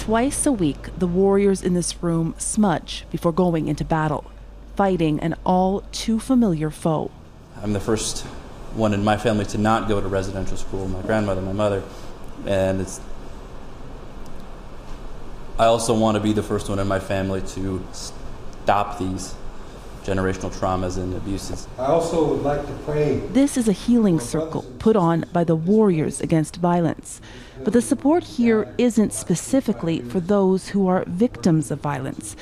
Twice a week, the warriors in this room smudge before going into battle, fighting an all too familiar foe. I'm the first one in my family to not go to residential school, my grandmother, my mother, and I also want to be the first one in my family to stop these generational traumas and abuses. I also would like to pray. This is a healing circle put on by the Warriors Against Violence. But the support here isn't specifically for those who are victims of violence.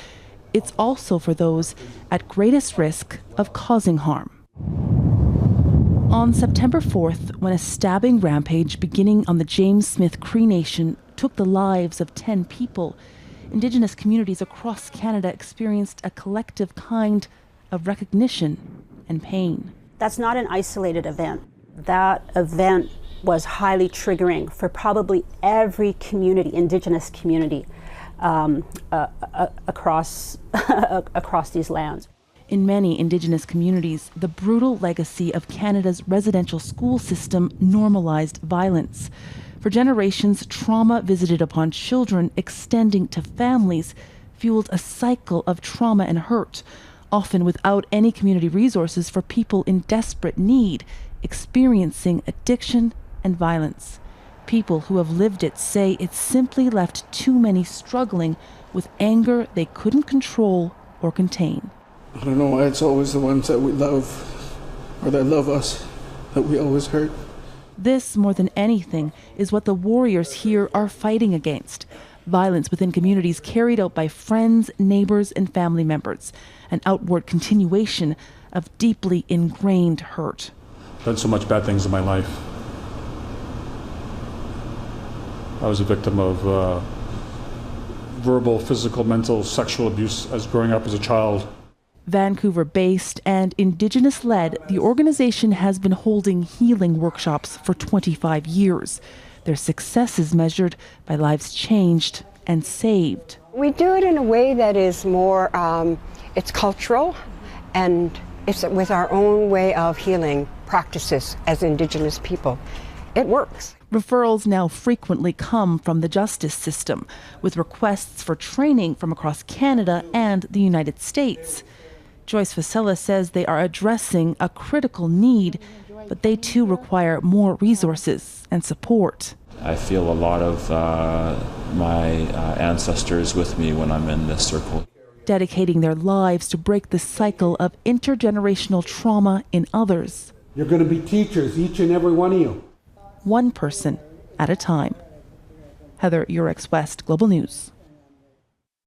It's also for those at greatest risk of causing harm. On September 4th, when a stabbing rampage beginning on the James Smith Cree Nation took the lives of 10 people, Indigenous communities across Canada experienced a collective kind of recognition and pain. That's not an isolated event. That event was highly triggering for probably every community, Indigenous community, across these lands. In many Indigenous communities, the brutal legacy of Canada's residential school system normalized violence. For generations, trauma visited upon children extending to families fueled a cycle of trauma and hurt, often without any community resources for people in desperate need, experiencing addiction and violence. People who have lived it say it simply left too many struggling with anger they couldn't control or contain. I don't know why it's always the ones that we love or that love us that we always hurt. This, more than anything, is what the warriors here are fighting against. Violence within communities carried out by friends, neighbors, and family members. An outward continuation of deeply ingrained hurt. I've done so much bad things in my life. I was a victim of verbal, physical, mental, sexual abuse as growing up as a child. Vancouver-based and Indigenous-led, the organization has been holding healing workshops for 25 years. Their success is measured by lives changed and saved. We do it in a way that is more, it's cultural, and it's with our own way of healing practices as Indigenous people. It works. Referrals now frequently come from the justice system, with requests for training from across Canada and the United States. Joyce Vasella says they are addressing a critical need, but they too require more resources and support. I feel a lot of my ancestors with me when I'm in this circle. Dedicating their lives to break the cycle of intergenerational trauma in others. You're going to be teachers, each and every one of you. One person at a time. Heather, Yourex-West, Global News.